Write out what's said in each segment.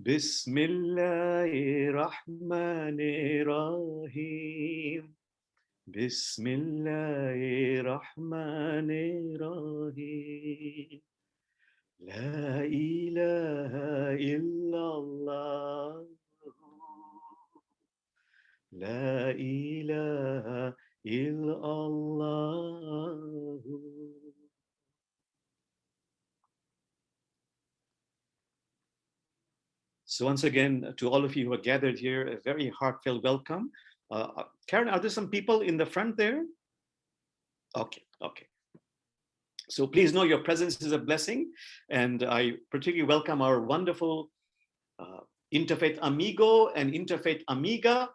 Bismillahirrahmanirrahim. Bismillahirrahmanirrahim. La ilaha illallah. La ilaha illallah. So once again, to all of you who are gathered here, a very heartfelt welcome. Karen, are there some people in the front there? Okay, okay. So please know your presence is a blessing. And I particularly welcome our wonderful Interfaith Amigo and Interfaith Amiga.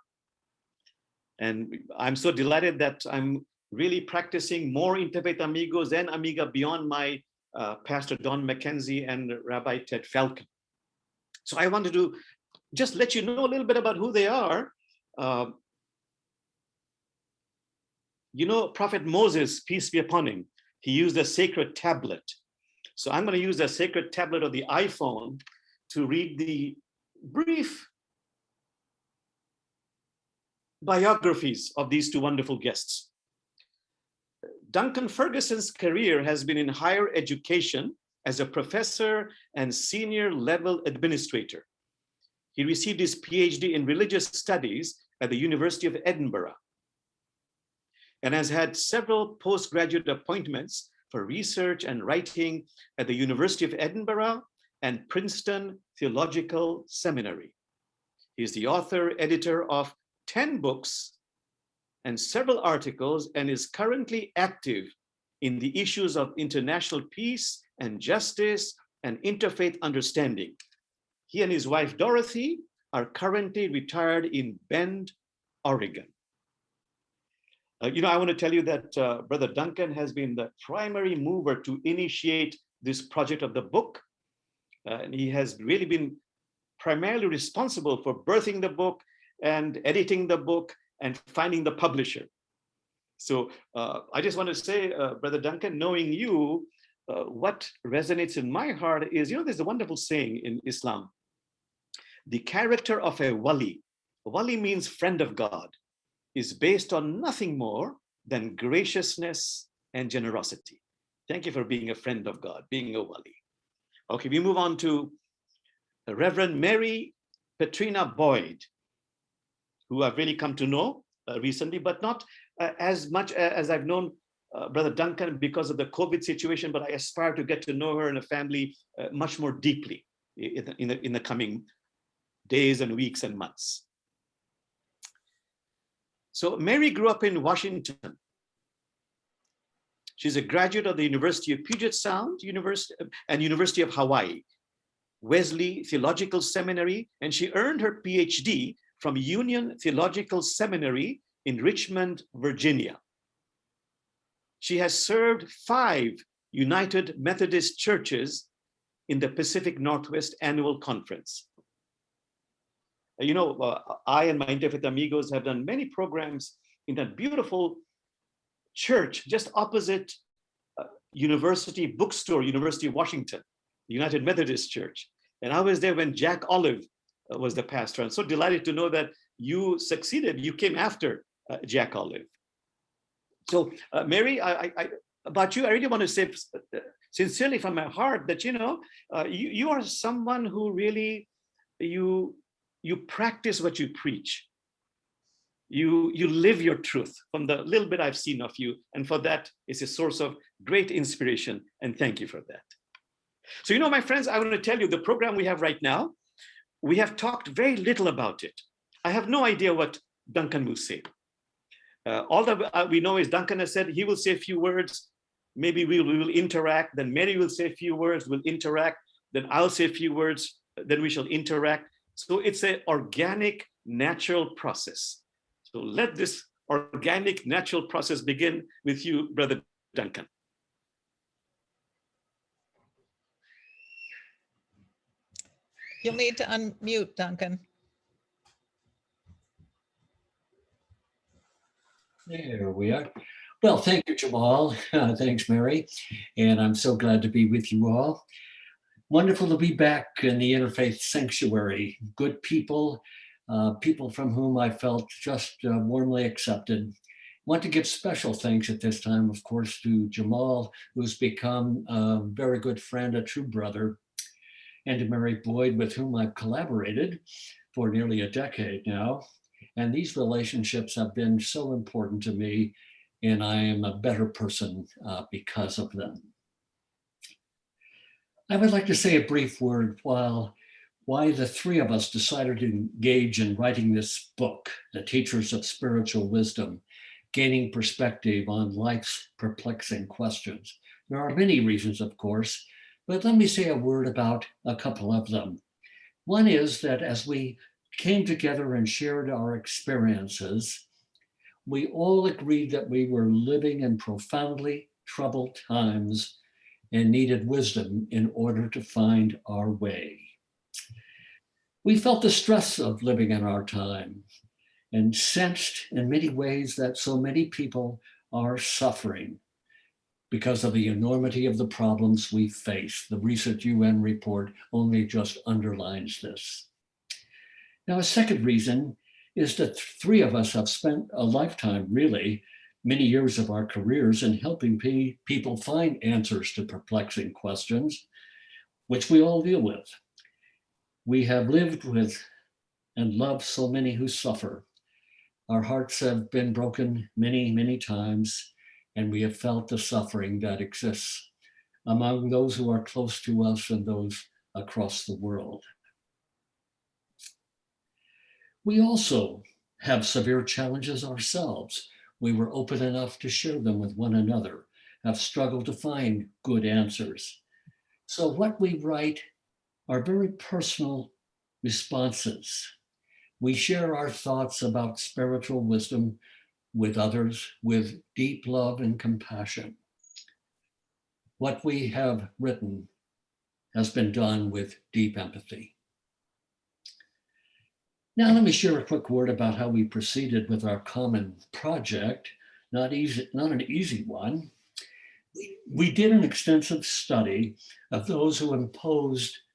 And I'm so delighted that I'm really practicing more Interfaith Amigos and Amiga beyond my Pastor Don McKenzie and Rabbi Ted Falcon. So I wanted to just let you know a little bit about who they are. You know, Prophet Moses, peace be upon him, he used a sacred tablet. So I'm going to use a sacred tablet of the iPhone to read the brief biographies of these two wonderful guests. Duncan Ferguson's career has been in higher education as a professor and senior level administrator. He received his PhD in religious studies at the University of Edinburgh and has had several postgraduate appointments for research and writing at the University of Edinburgh and Princeton Theological Seminary. He is the author, editor of 10 books and several articles, and is currently active in the issues of international peace and justice and interfaith understanding. He and his wife, Dorothy, are currently retired in Bend, Oregon. I want to tell you that Brother Duncan has been the primary mover to initiate this project of the book. And he has really been primarily responsible for birthing the book and editing the book and finding the publisher. So I just want to say, Brother Duncan, knowing you, what resonates in my heart is, there's a wonderful saying in Islam. The character of a wali means friend of God, is based on nothing more than graciousness and generosity. Thank you for being a friend of God, being a wali. Okay, we move on to Reverend Mary Petrina Boyd, who I've really come to know recently, but not as much as I've known Brother Duncan because of the COVID situation, but I aspire to get to know her and her family much more deeply in the coming days and weeks and months. So Mary grew up in Washington. She's a graduate of the University of Puget Sound and University of Hawaii, Wesley Theological Seminary, and she earned her PhD from Union Theological Seminary in Richmond, Virginia. She has served 5 United Methodist churches in the Pacific Northwest Annual Conference. I and my Interfaith Amigos have done many programs in that beautiful church just opposite University Bookstore, University of Washington, United Methodist Church. And I was there when Jack Olive was the pastor. I'm so delighted to know that you succeeded. You came after Jack Olive. So Mary, about you, I really want to say sincerely from my heart that, you are someone who really, you practice what you preach. You live your truth from the little bit I've seen of you. And for that, it's a source of great inspiration. And thank you for that. So, my friends, I want to tell you the program we have right now, we have talked very little about it. I have no idea what Duncan will say. All that we know is Duncan has said he will say a few words. Maybe we will interact. Then Mary will say a few words, we'll interact. Then I'll say a few words, then we shall interact. So it's an organic, natural process. So let this organic, natural process begin with you, Brother Duncan. You'll need to unmute, Duncan. There we are. Well, thank you, Jamal. Thanks, Mary. And I'm so glad to be with you all. Wonderful to be back in the interfaith sanctuary. Good people, people from whom I felt just warmly accepted. Want to give special thanks at this time, of course, to Jamal, who's become a very good friend, a true brother, and to Mary Boyd, with whom I've collaborated for nearly a decade now. And these relationships have been so important to me, and I am a better person because of them. I would like to say a brief word why the three of us decided to engage in writing this book, The Teachers of Spiritual Wisdom, Gaining Perspective on Life's Perplexing Questions. There are many reasons, of course, but let me say a word about a couple of them. One is that as we came together and shared our experiences, we all agreed that we were living in profoundly troubled times and needed wisdom in order to find our way. We felt the stress of living in our time and sensed in many ways that so many people are suffering because of the enormity of the problems we face. The recent UN report only just underlines this. Now, a second reason is that three of us have spent a lifetime, really, many years of our careers in helping people find answers to perplexing questions, which we all deal with. We have lived with and loved so many who suffer. Our hearts have been broken many, many times, and we have felt the suffering that exists among those who are close to us and those across the world. We also have severe challenges ourselves. We were open enough to share them with one another, have struggled to find good answers. So what we write are very personal responses. We share our thoughts about spiritual wisdom with others with deep love and compassion. What we have written has been done with deep empathy. Now, let me share a quick word about how we proceeded with our common project. Not an easy one. We did an extensive study of those who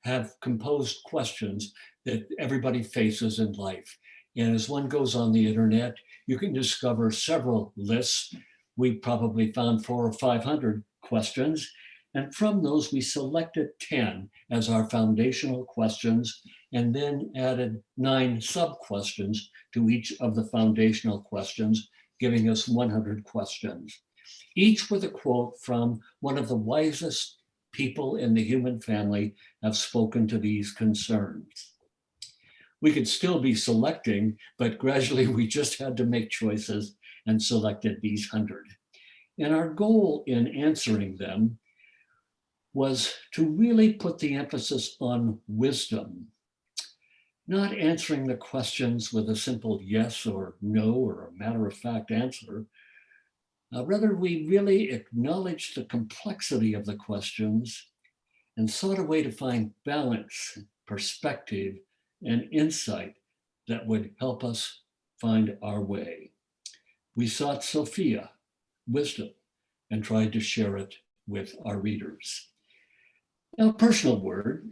have composed questions that everybody faces in life. And as one goes on the internet, you can discover several lists. We probably found 400 or 500 questions. And from those, we selected 10 as our foundational questions, and then added 9 sub-questions to each of the foundational questions, giving us 100 questions. Each with a quote from one of the wisest people in the human family have spoken to these concerns. We could still be selecting, but gradually we just had to make choices and selected these 100. And our goal in answering them was to really put the emphasis on wisdom, not answering the questions with a simple yes or no or a matter-of-fact answer. Rather, we really acknowledged the complexity of the questions and sought a way to find balance, perspective, and insight that would help us find our way. We sought Sophia, wisdom, and tried to share it with our readers. Now, a personal word.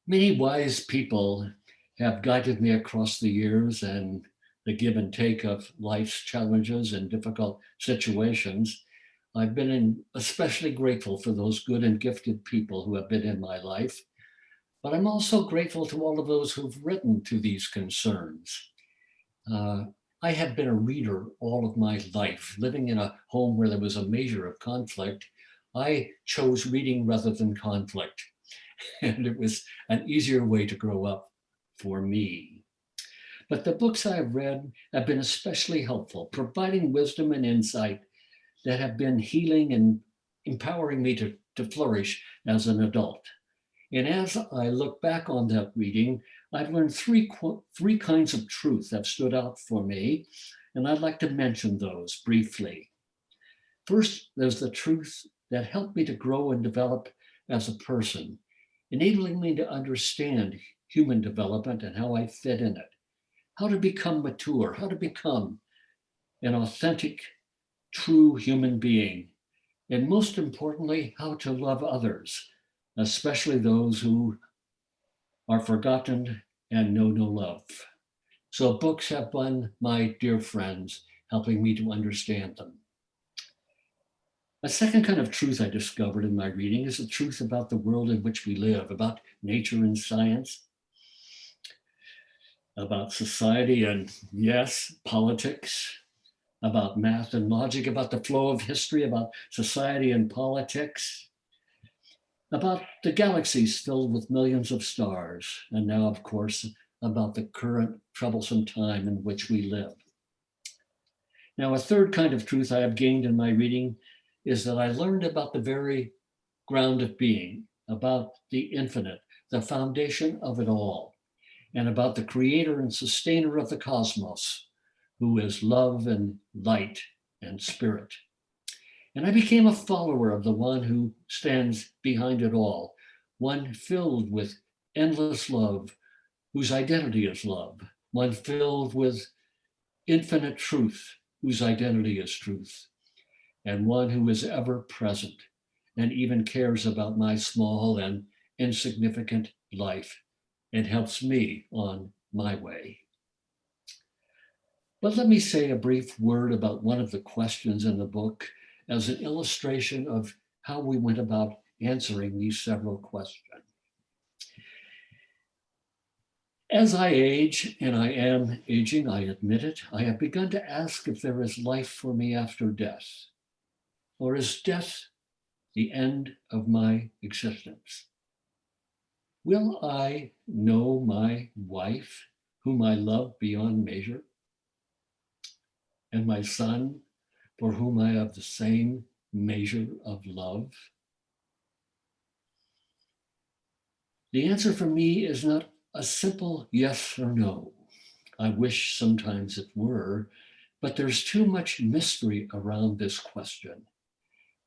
Many wise people have guided me across the years and the give and take of life's challenges and difficult situations. I've been especially grateful for those good and gifted people who have been in my life, but I'm also grateful to all of those who've written to these concerns. I have been a reader all of my life, living in a home where there was a measure of conflict. I chose reading rather than conflict, and it was an easier way to grow up for me. But the books I have read have been especially helpful, providing wisdom and insight that have been healing and empowering me to flourish as an adult. And as I look back on that reading, I've learned three kinds of truth that stood out for me, and I'd like to mention those briefly. First, there's the truth that helped me to grow and develop as a person, enabling me to understand human development and how I fit in it, how to become mature, how to become an authentic, true human being, and most importantly, how to love others, especially those who are forgotten and know no love. So books have been my dear friends, helping me to understand them. A second kind of truth I discovered in my reading is the truth about the world in which we live, about nature and science, about society and, yes, politics, about math and logic, about the flow of history, about society and politics, about the galaxies filled with millions of stars, and now, of course, about the current troublesome time in which we live. Now, a third kind of truth I have gained in my reading is that I learned about the very ground of being, about the infinite, the foundation of it all, and about the creator and sustainer of the cosmos, who is love and light and spirit. And I became a follower of the one who stands behind it all, one filled with endless love, whose identity is love, one filled with infinite truth, whose identity is truth, and one who is ever present and even cares about my small and insignificant life and helps me on my way. But let me say a brief word about one of the questions in the book as an illustration of how we went about answering these several questions. As I age, and I am aging, I admit it, I have begun to ask if there is life for me after death, or is death the end of my existence? Will I know my wife, whom I love beyond measure, and my son, for whom I have the same measure of love? The answer for me is not a simple yes or no. I wish sometimes it were, but there's too much mystery around this question.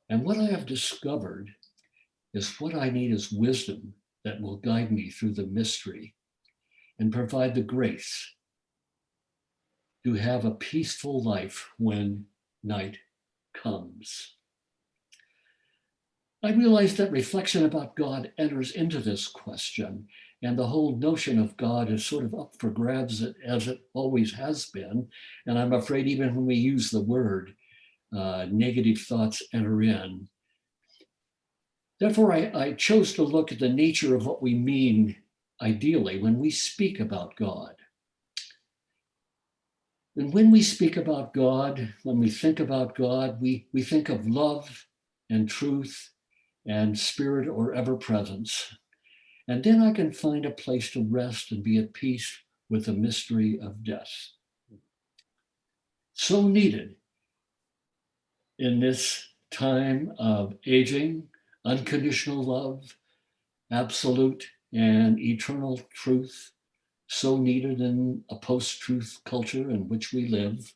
And what I have discovered is what I need is wisdom that will guide me through the mystery and provide the grace to have a peaceful life when night comes. I realize that reflection about God enters into this question, and the whole notion of God is sort of up for grabs as it always has been. And I'm afraid even when we use the word, negative thoughts enter in. Therefore, I chose to look at the nature of what we mean ideally when we speak about God. And when we speak about God, when we think about God, we think of love and truth and spirit or ever presence. And then I can find a place to rest and be at peace with the mystery of death. So needed in this time of aging, unconditional love, absolute and eternal truth, so needed in a post-truth culture in which we live,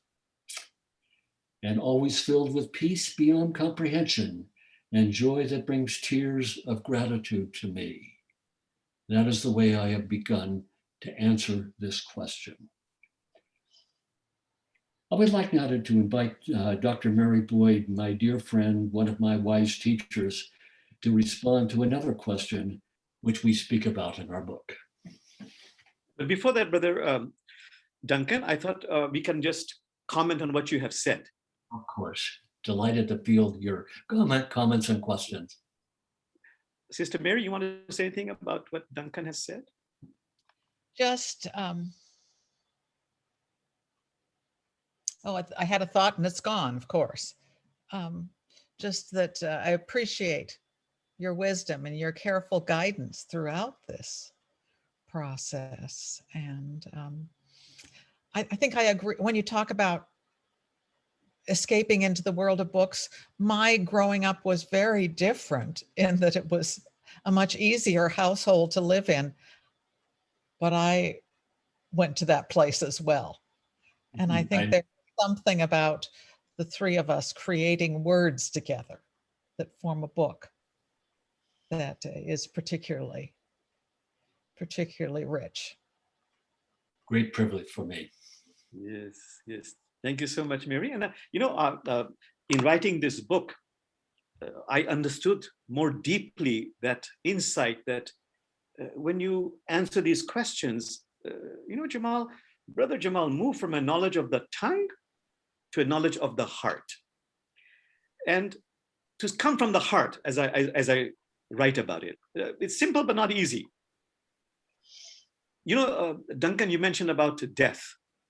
and always filled with peace beyond comprehension and joy that brings tears of gratitude to me. That is the way I have begun to answer this question. I would like now to invite Dr. Mary Boyd, my dear friend, one of my wise teachers, to respond to another question which we speak about in our book. But before that, Brother Duncan, I thought we can just comment on what you have said. Of course, delighted to field your comments and questions. Sister Mary, you want to say anything about what Duncan has said? Just, I had a thought and it's gone, of course. Just that I appreciate your wisdom and your careful guidance throughout this process. And I think I agree when you talk about escaping into the world of books. My growing up was very different in that it was a much easier household to live in, but I went to that place as well. And I think there's something about the three of us creating words together that form a book that is particularly rich. Great privilege for me. Yes. Thank you so much, Mary. And in writing this book, I understood more deeply that insight that when you answer these questions, Jamal, Brother Jamal moved from a knowledge of the tongue to a knowledge of the heart. And to come from the heart, as I write about it, it's simple but not easy. Duncan, you mentioned about death.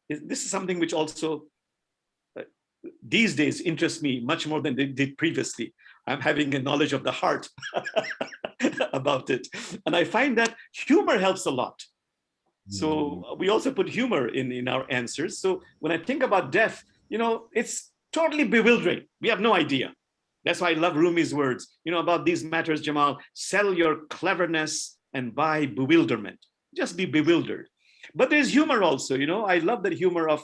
This is something which also these days interests me much more than it did previously. I'm having a knowledge of the heart about it. And I find that humor helps a lot. So we also put humor in our answers. So when I think about death, it's totally bewildering. We have no idea. That's why I love Rumi's words, about these matters, Jamal. Sell your cleverness and buy bewilderment. Just be bewildered. But there's humor also, I love that humor of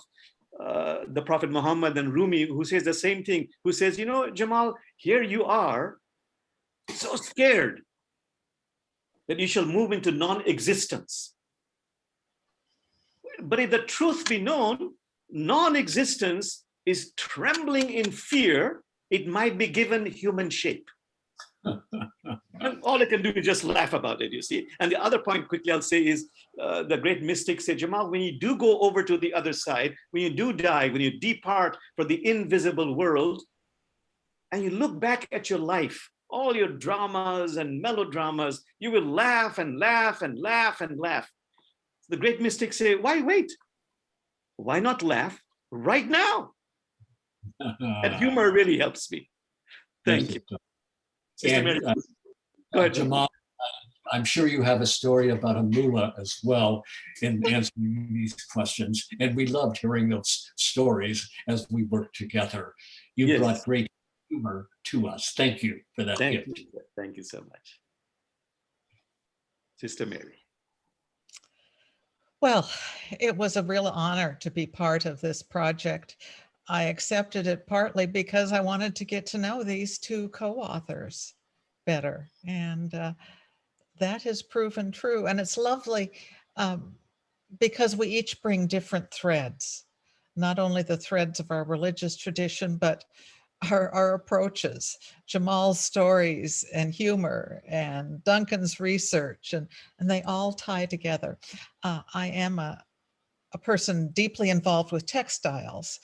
the Prophet Muhammad and Rumi, who says the same thing, who says, Jamal, here you are, so scared that you shall move into non-existence. But if the truth be known, non-existence is trembling in fear. It might be given human shape. And all I can do is just laugh about it, you see. And the other point quickly I'll say is the great mystics say, Jamal, when you do go over to the other side, when you do die, when you depart for the invisible world, and you look back at your life, all your dramas and melodramas, you will laugh and laugh and laugh and laugh. The great mystics say, why wait? Why not laugh right now? And humor really helps me. Thank you. Sister Mary, go ahead, Jamal. I'm sure you have a story about a mullah as well in answering these questions. And we loved hearing those stories as we worked together. You brought great humor to us. Thank you for that gift. Thank you so much. Sister Mary. Well, it was a real honor to be part of this project. I accepted it partly because I wanted to get to know these two co-authors better. And that has proven true. And it's lovely because we each bring different threads, not only the threads of our religious tradition, but our approaches, Jamal's stories and humor and Duncan's research, and they all tie together. I am a person deeply involved with textiles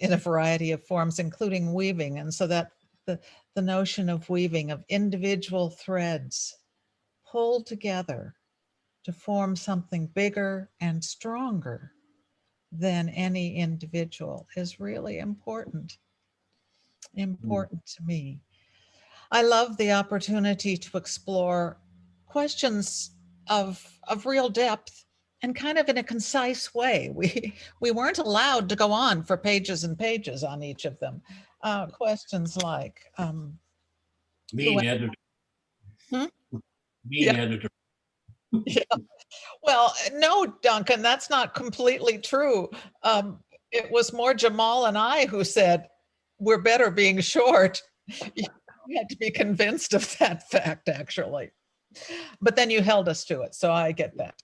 in a variety of forms, including weaving. And so that the notion of weaving, of individual threads pulled together to form something bigger and stronger than any individual is really important to me. I love the opportunity to explore questions of real depth and kind of in a concise way. We weren't allowed to go on for pages and pages on each of them. Questions like, Editor. Editor. Yeah. Well, no, Duncan, that's not completely true. It was more Jamal and I who said, we're better being short. You had to be convinced of that fact, actually. But then you held us to it, so I get that.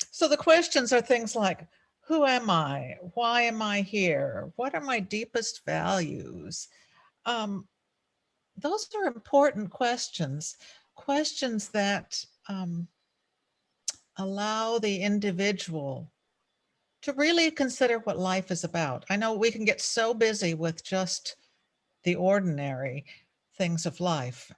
So the questions are things like, who am I? Why am I here? What are my deepest values? Those are important questions that allow the individual to really consider what life is about. I know we can get so busy with just the ordinary things of life.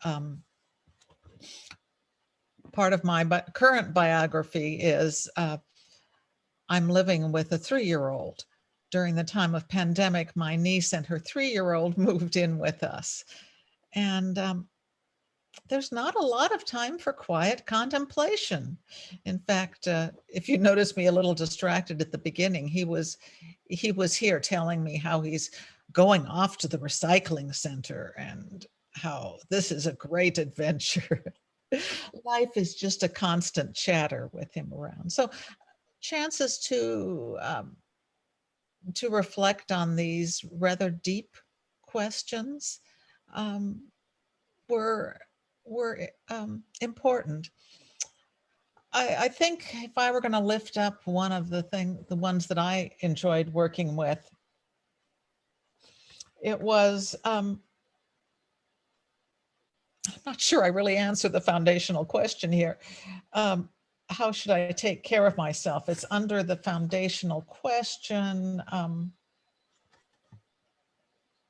Part of my current biography is I'm living with a 3-year-old. During the time of pandemic, my niece and her 3-year-old moved in with us. And there's not a lot of time for quiet contemplation. In fact, if you notice me a little distracted at the beginning, he was here telling me how he's going off to the recycling center and how this is a great adventure. Life is just a constant chatter with him around. So chances to reflect on these rather deep questions were important. I think if I were going to lift up one of the ones that I enjoyed working with, it was not sure I really answered the foundational question here. How should I take care of myself? It's under the foundational question.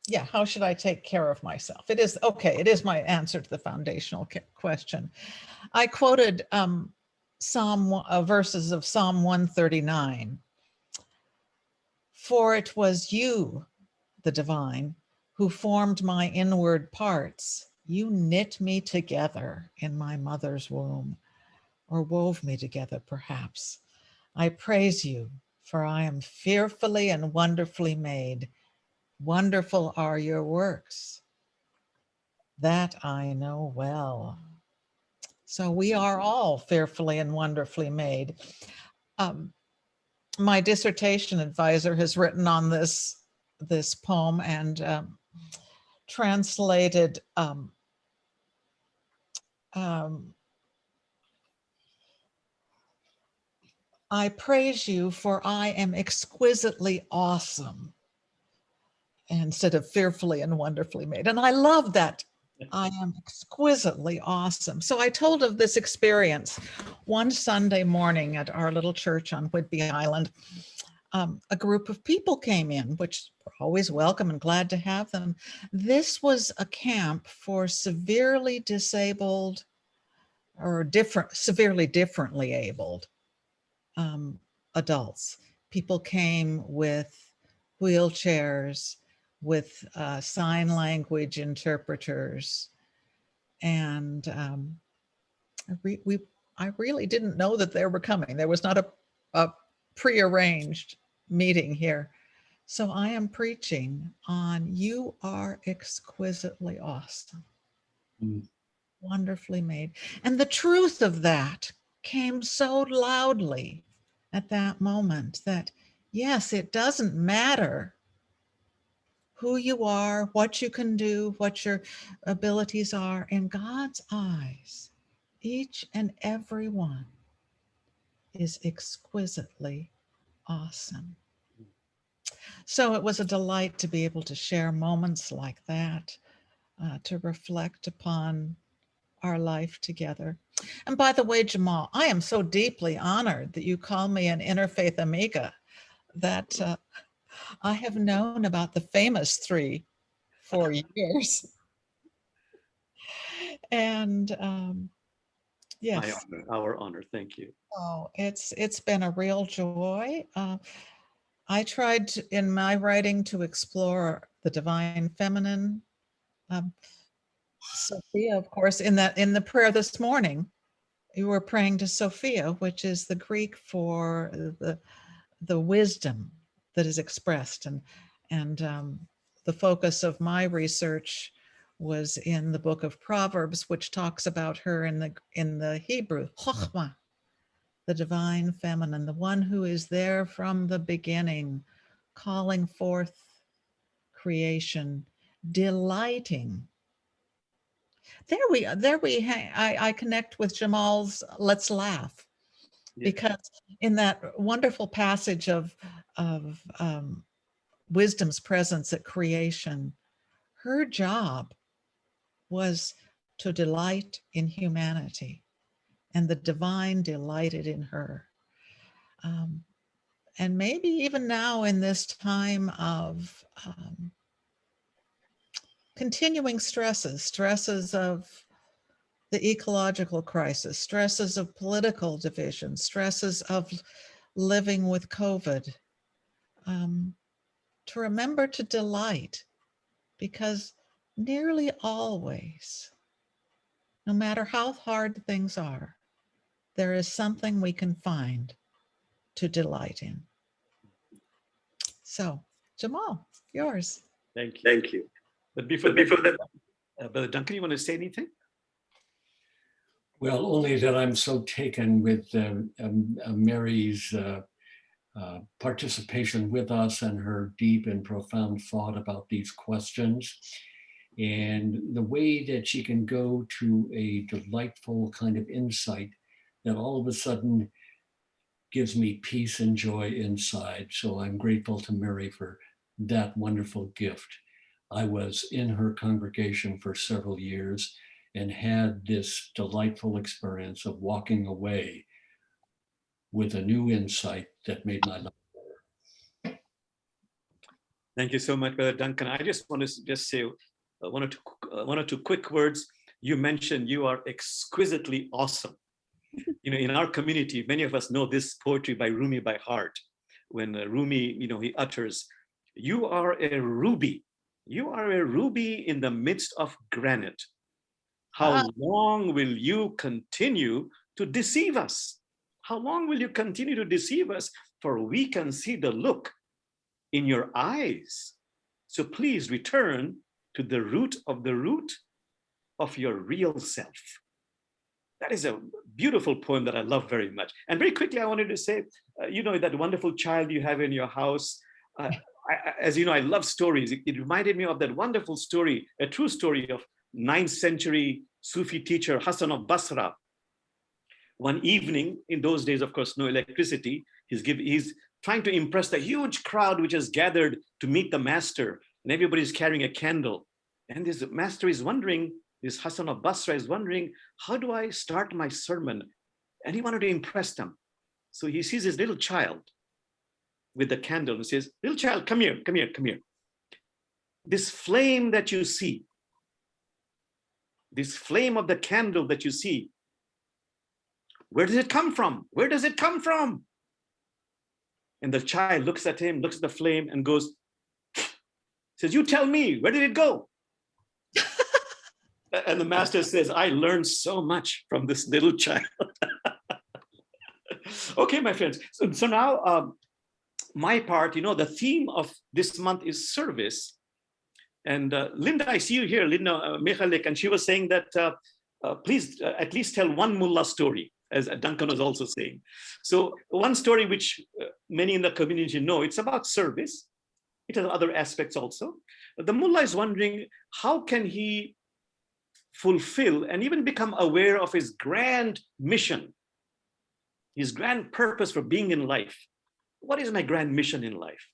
Yeah, how should I take care of myself? It is, okay, it is my answer to the foundational question. I quoted verses of Psalm 139. For it was you, the divine, who formed my inward parts. You knit me together in my mother's womb, or wove me together, perhaps. I praise you, for I am fearfully and wonderfully made. Wonderful are your works. That I know well. So we are all fearfully and wonderfully made. My dissertation advisor has written on this poem and translated I praise you, for I am exquisitely awesome, instead of fearfully and wonderfully made. And I love that. I am exquisitely awesome. So I told of this experience one Sunday morning at our little church on Whidbey Island. A group of people came in, which were always welcome and glad to have them. This was a camp for severely disabled or severely differently abled adults. People came with wheelchairs, with sign language interpreters. And I really didn't know that they were coming. There was not a prearranged meeting here. So I am preaching on you are exquisitely awesome, wonderfully made. And the truth of that came so loudly at that moment that, yes, it doesn't matter who you are, what you can do, what your abilities are. In God's eyes, each and every one is exquisitely awesome. So it was a delight to be able to share moments like that, to reflect upon our life together. And by the way, Jamal, I am so deeply honored that you call me an interfaith amiga, that I have known about the famous three for years. And yes. Our honor, thank you. Oh, it's been a real joy. I tried in my writing to explore the divine feminine. Sophia, of course, in the prayer this morning, you were praying to Sophia, which is the Greek for the wisdom that is expressed, and the focus of my research was in the book of Proverbs, which talks about her in the Hebrew, Chokhmah, the divine feminine, the one who is there from the beginning, calling forth creation, delighting. I connect with Jamal's Let's Laugh, because in that wonderful passage of wisdom's presence at creation, her job was to delight in humanity, and the divine delighted in her. And maybe even now in this time of continuing stresses of the ecological crisis, stresses of political division, stresses of living with COVID, to remember to delight, because nearly always, no matter how hard things are, there is something we can find to delight in. So, Jamal, yours. Thank you. Thank you. But before that, Brother Duncan, you want to say anything? Well, only that I'm so taken with Mary's participation with us and her deep and profound thought about these questions, and the way that she can go to a delightful kind of insight that all of a sudden gives me peace and joy inside. So I'm grateful to Mary for that wonderful gift. I was in her congregation for several years, and had this delightful experience of walking away with a new insight that made my life better. Thank you so much, Brother Duncan. I just want to just say one or two quick words. You mentioned you are exquisitely awesome. In our community, many of us know this poetry by Rumi by heart. When Rumi, he utters, "You are a ruby. You are a ruby in the midst of granite. How long will you continue to deceive us? How long will you continue to deceive us? For we can see the look in your eyes. So please return to the root of your real self." That is a beautiful poem that I love very much. And very quickly, I wanted to say, that wonderful child you have in your house. As you know, I love stories. It reminded me of that wonderful story, a true story of 9th century Sufi teacher Hassan of Basra. One evening, in those days, of course, no electricity, he's trying to impress the huge crowd which has gathered to meet the master, and everybody's carrying a candle. And this master is wondering, this Hassan of Basra is wondering, how do I start my sermon? And he wanted to impress them. So he sees his little child with the candle and says, "Little child, come here, come here, come here. This flame that you see, this flame of the candle that you see, where does it come from? Where does it come from?" And the child looks at him, looks at the flame and goes, says, "You tell me, where did it go?" And the master says, "I learned so much from this little child." Okay, my friends. So now my part, the theme of this month is service. And Linda, I see you here, Linda Michalek, and she was saying that please at least tell one mullah story, as Duncan was also saying. So one story which many in the community know, it's about service. It has other aspects also. The mullah is wondering, how can he fulfill and even become aware of his grand mission, his grand purpose for being in life? What is my grand mission in life?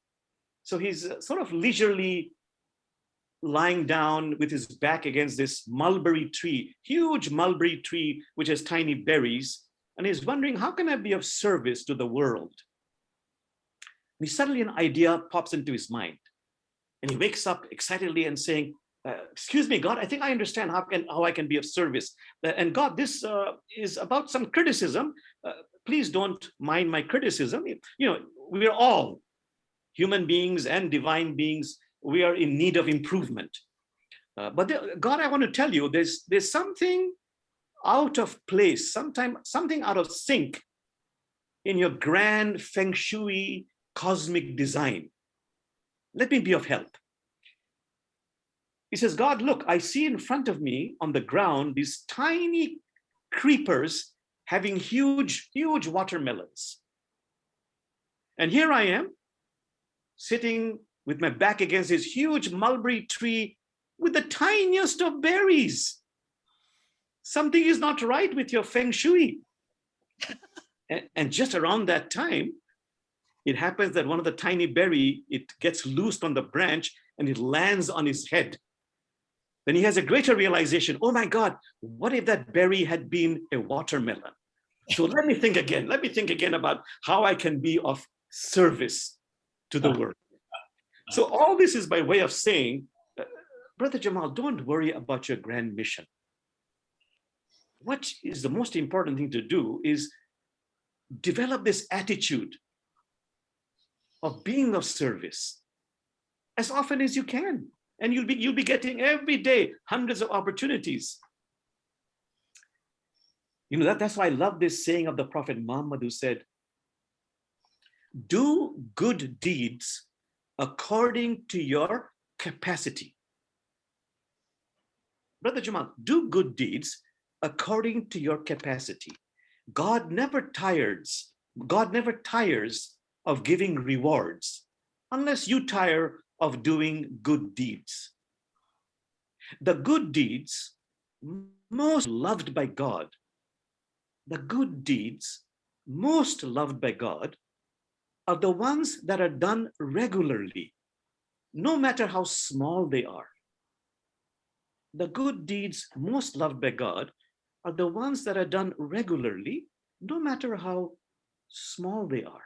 So he's sort of leisurely lying down with his back against this mulberry tree, huge mulberry tree, which has tiny berries. And he's wondering, how can I be of service to the world? And suddenly an idea pops into his mind. And he wakes up excitedly and saying, "Excuse me, God, I think I understand how I can be of service. And God, this is about some criticism. Please don't mind my criticism. We are all human beings and divine beings. We are in need of improvement. But God, I want to tell you, there's something out of place, something out of sync in your grand feng shui cosmic design. Let me be of help." He says, "God, look, I see in front of me on the ground these tiny creepers having huge, huge watermelons. And here I am sitting with my back against this huge mulberry tree with the tiniest of berries. Something is not right with your feng shui." And just around that time, it happens that one of the tiny berry, it gets loosed on the branch and it lands on his head. Then he has a greater realization, oh my God, what if that berry had been a watermelon? So let me think again about how I can be of service to the world. So all this is by way of saying, Brother Jamal, don't worry about your grand mission. What is the most important thing to do is develop this attitude of being of service as often as you can. And you'll be getting every day hundreds of opportunities. That's why I love this saying of the Prophet Muhammad, who said, "Do good deeds according to your capacity." Brother Jamal, do good deeds according to your capacity. God never tires of giving rewards unless you tire of doing good deeds. The good deeds most loved by God, are the ones that are done regularly, no matter how small they are. the good deeds most loved by God are the ones that are done regularly, no matter how small they are.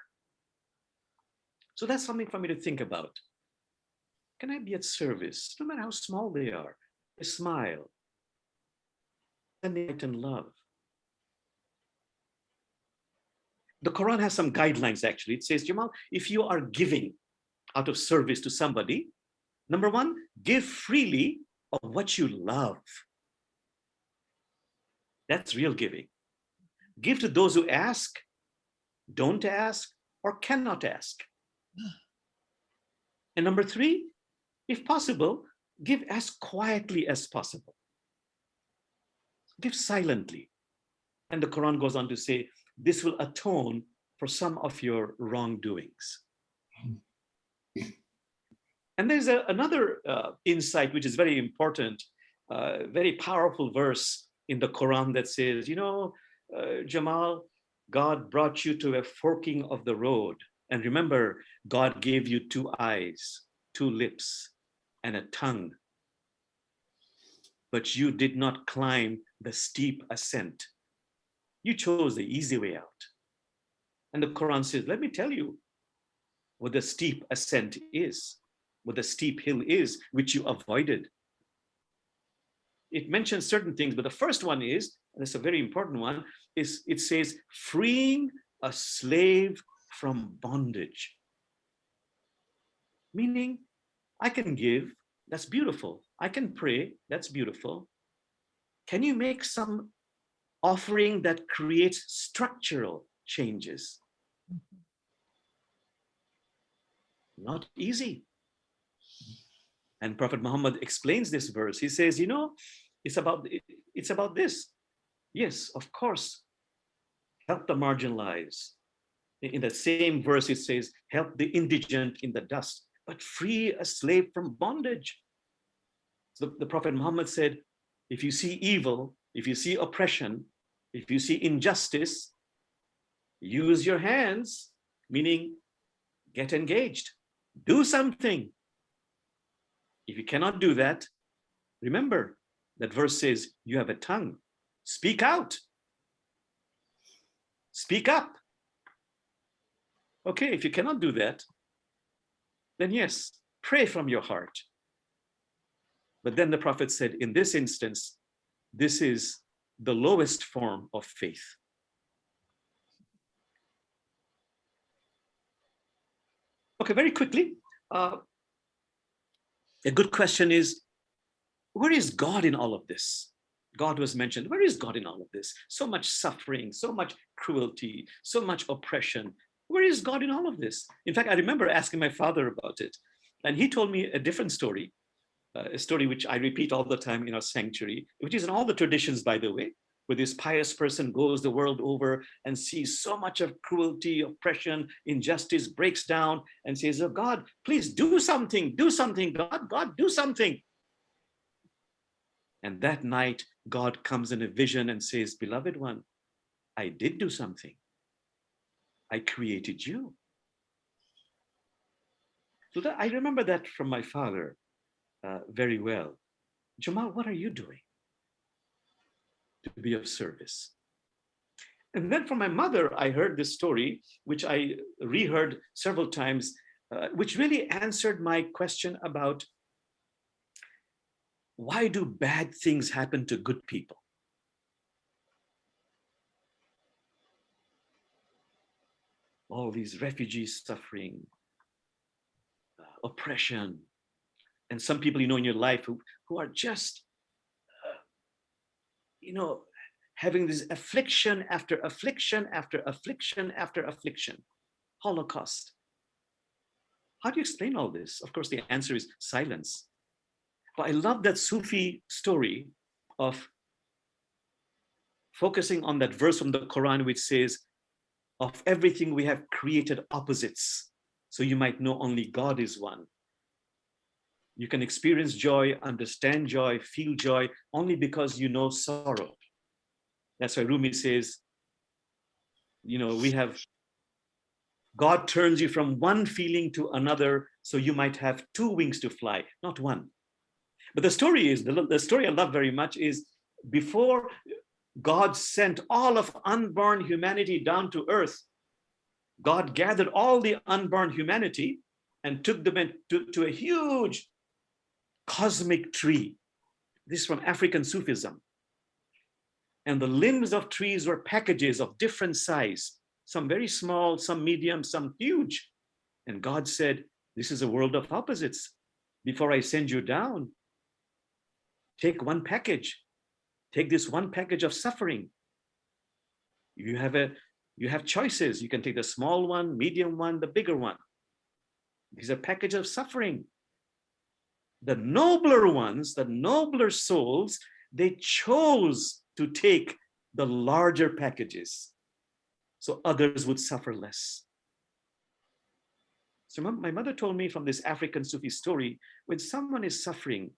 So that's something for me to think about. Can I be at service, no matter how small they are? A smile, light and love. The Quran has some guidelines actually. It says, Jamal, if you are giving out of service to somebody, number one, give freely of what you love. That's real giving. Give to those who ask, don't ask, or cannot ask. And number three, if possible, give as quietly as possible. Give silently. And the Quran goes on to say, this will atone for some of your wrongdoings. And there's another insight which is very important, very powerful verse in the Quran that says, Jamal, God brought you to a forking of the road. And remember, God gave you 2 eyes, 2 lips, and a tongue. But you did not climb the steep ascent. You chose the easy way out. And the Quran says, let me tell you what the steep ascent is, what the steep hill is, which you avoided. It mentions certain things, but the first one is, and it's a very important one, is it says, freeing a slave from bondage. Meaning, I can give, that's beautiful. I can pray, that's beautiful. Can you make some offering that creates structural changes? Not easy. And Prophet Muhammad explains this verse. He says, it's about this. Yes, of course, help the marginalized. In that same verse, it says, help the indigent in the dust, but free a slave from bondage. So the Prophet Muhammad said, if you see evil, if you see oppression, if you see injustice, use your hands, meaning get engaged, do something. If you cannot do that, remember that verse says you have a tongue. Speak out. Speak up. Okay, if you cannot do that, then yes, pray from your heart. But then the Prophet said, in this instance, this is the lowest form of faith. Okay, very quickly, a good question is, where is God in all of this? God was mentioned. Where is God in all of this? So much suffering, so much cruelty, so much oppression. Where is God in all of this? In fact, I remember asking my father about it, and he told me a different story, a story which I repeat all the time in our sanctuary, which is in all the traditions, by the way, where this pious person goes the world over and sees so much of cruelty, oppression, injustice, breaks down and says, oh God, please do something, God, do something. And that night, God comes in a vision and says, beloved one, I did do something. I created you. So that, I remember that from my father very well. Jamal, what are you doing to be of service? And then from my mother, I heard this story, which I reheard several times, which really answered my question about why do bad things happen to good people? All these refugees suffering, oppression, and some people in your life who are just, having this affliction after affliction after affliction after affliction, Holocaust. How do you explain all this? Of course, the answer is silence. But I love that Sufi story of focusing on that verse from the Quran, which says, of everything we have created opposites, so you might know only God is one. You can experience joy, understand joy, feel joy, only because you know sorrow. That's why Rumi says, God turns you from one feeling to another, so you might have 2 wings to fly, not one. But the story is, the story I love very much is, before God sent all of unborn humanity down to earth, God gathered all the unborn humanity and took them to a huge cosmic tree. This is from African Sufism. And the limbs of trees were packages of different size, some very small, some medium, some huge. And God said, this is a world of opposites. Before I send you down, take one package. Take this one package of suffering. You have choices. You can take the small one, medium one, the bigger one. These are packages of suffering. The nobler ones, the nobler souls, they chose to take the larger packages so others would suffer less. So my mother told me from this African Sufi story, when someone is suffering,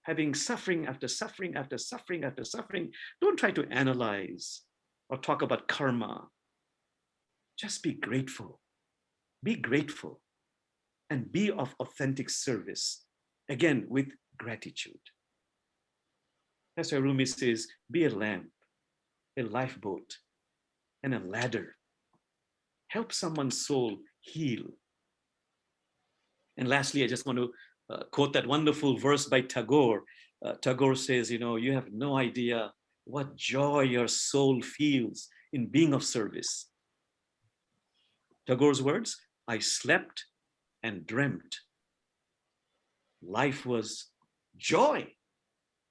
having suffering after suffering after suffering after suffering, don't try to analyze or talk about karma. Just be grateful. Be grateful and be of authentic service. Again, with gratitude. That's why Rumi says, be a lamp, a lifeboat, and a ladder. Help someone's soul heal. And lastly, I just want to quote that wonderful verse by Tagore. Tagore says, you have no idea what joy your soul feels in being of service. Tagore's words, I slept and dreamt. Life was joy.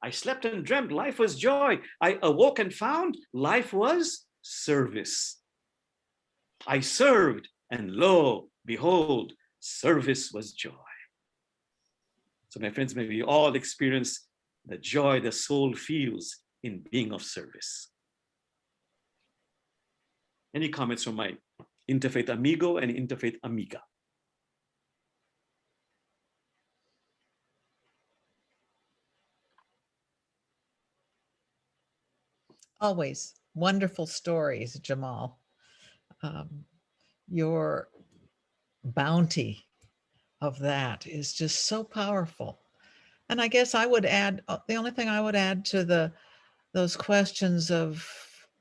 I slept and dreamt. Life was joy. I awoke and found life was service. I served, and lo, behold, service was joy. So my friends, may we all experience the joy the soul feels in being of service. Any comments from my interfaith amigo and interfaith amiga? Always wonderful stories, Jamal. Your bounty of that is just so powerful. And I guess I would add, the only thing I would add to those questions of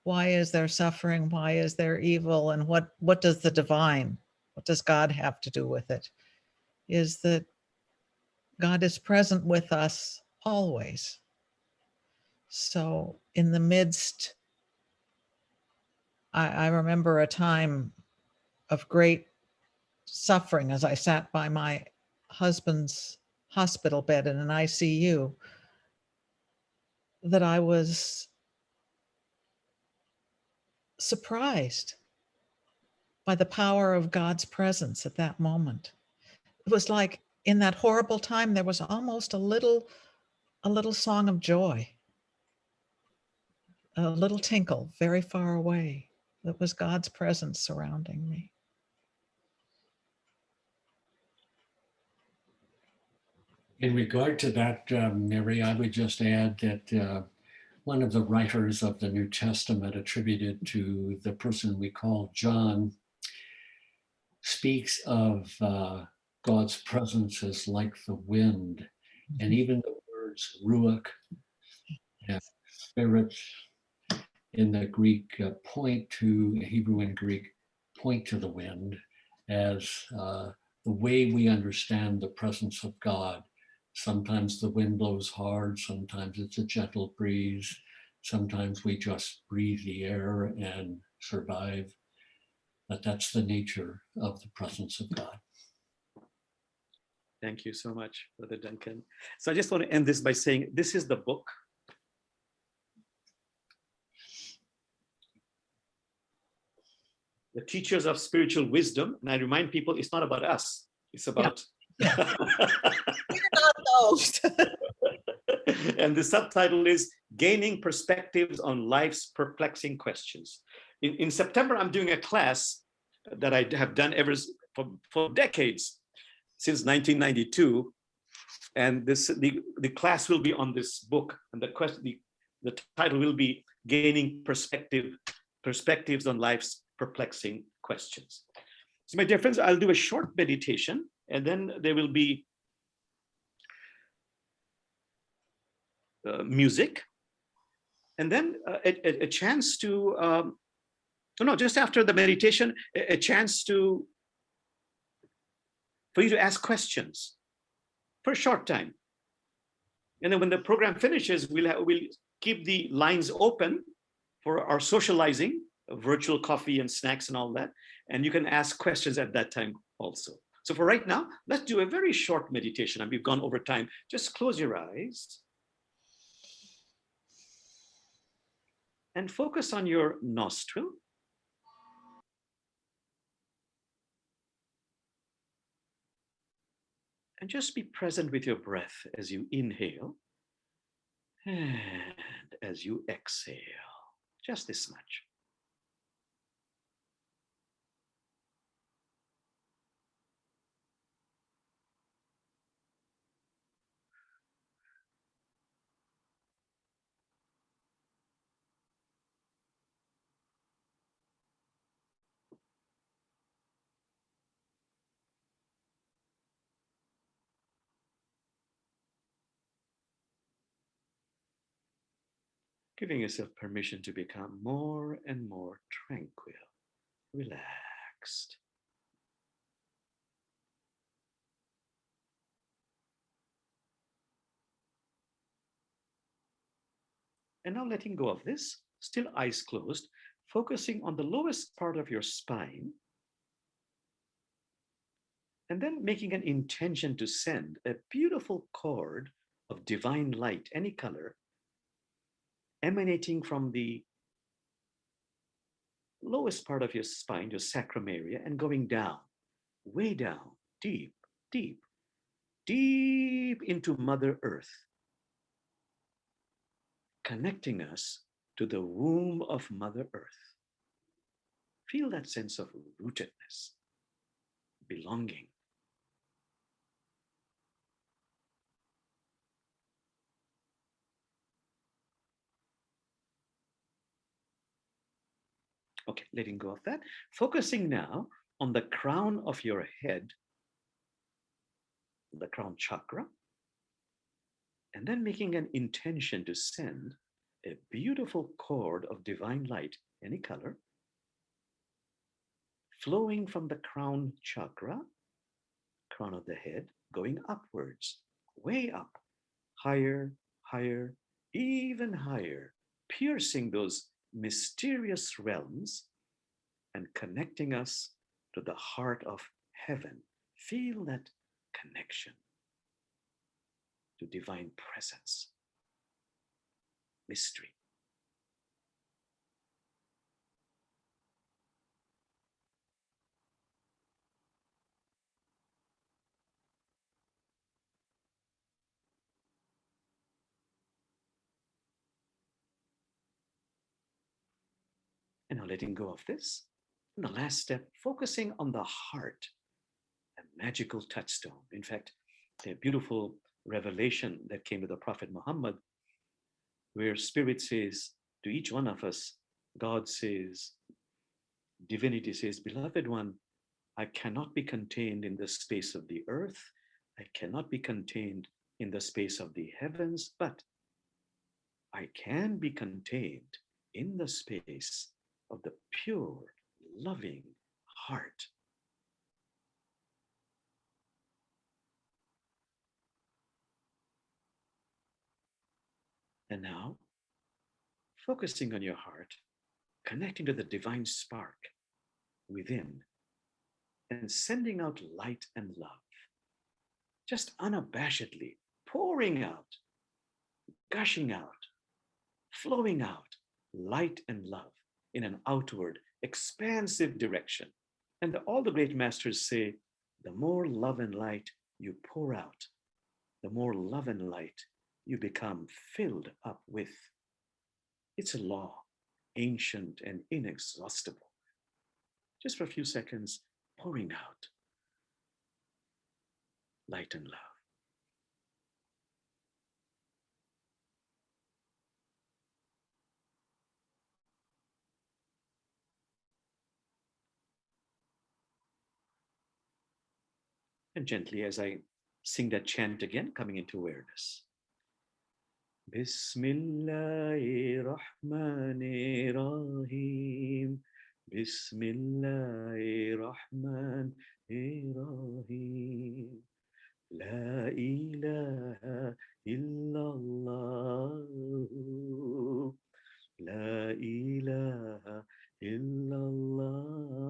why is there suffering, why is there evil, and what does the divine, what does God have to do with it, is that God is present with us always. So in the midst, I remember a time of great suffering as I sat by my husband's hospital bed in an ICU, that I was surprised by the power of God's presence at that moment. It was like in that horrible time, there was almost a little song of joy, a little tinkle very far away. That was God's presence surrounding me. In regard to that, Mary, I would just add that one of the writers of the New Testament, attributed to the person we call John, speaks of God's presence as like the wind. And even the words ruach and spirit in the Greek point to, Hebrew and Greek, point to the wind as the way we understand the presence of God. Sometimes the wind blows hard, sometimes it's a gentle breeze, sometimes we just breathe the air and survive. But that's the nature of the presence of God. Thank you so much, Brother Duncan. So I just want to end this by saying, this is the book. The Teachers of Spiritual Wisdom. And I remind people, it's not about us. It's about... Yeah. We're not those. And the subtitle is Gaining Perspectives on Life's Perplexing Questions. In September, I'm doing a class that I have done for decades, since 1992. And the class will be on this book. And the title will be Gaining Perspectives on Life's Perplexing Questions. So my dear friends, I'll do a short meditation, and then there will be music, and then a chance to, no, just after the meditation, a chance for you to ask questions for a short time. And then when the program finishes, we'll keep the lines open for our socializing, virtual coffee and snacks and all that. And you can ask questions at that time also. So for right now, let's do a very short meditation. And we've gone over time. Just close your eyes and focus on your nostril. And just be present with your breath as you inhale and as you exhale. Just this much. Giving yourself permission to become more and more tranquil, relaxed. And now letting go of this, still eyes closed, focusing on the lowest part of your spine, and then making an intention to send a beautiful cord of divine light, any color, emanating from the lowest part of your spine, your sacrum area, and going down, way down, deep, deep, deep into Mother Earth, connecting us to the womb of Mother Earth. Feel that sense of rootedness, belonging. Okay, letting go of that. Focusing now on the crown of your head, the crown chakra, and then making an intention to send a beautiful cord of divine light, any color, flowing from the crown chakra, crown of the head, going upwards, way up, higher, higher, even higher, piercing those mysterious realms and connecting us to the heart of heaven. Feel that connection to divine presence, mystery. And now letting go of this. And the last step, focusing on the heart, a magical touchstone. In fact, a beautiful revelation that came to the Prophet Muhammad, where Spirit says to each one of us, God says, divinity says, beloved one, I cannot be contained in the space of the earth. I cannot be contained in the space of the heavens, but I can be contained in the space of the pure, loving heart. And now, focusing on your heart, connecting to the divine spark within, and sending out light and love, just unabashedly pouring out, gushing out, flowing out light and love in an outward, expansive direction. And all the great masters say, the more love and light you pour out, the more love and light you become filled up with. It's a law, ancient and inexhaustible. Just for a few seconds, pouring out light and love. And gently, as I sing that chant again, coming into awareness. Bismillahirrahmanirrahim. Bismillahirrahmanirrahim. La ilaha illallah. La ilaha illallah.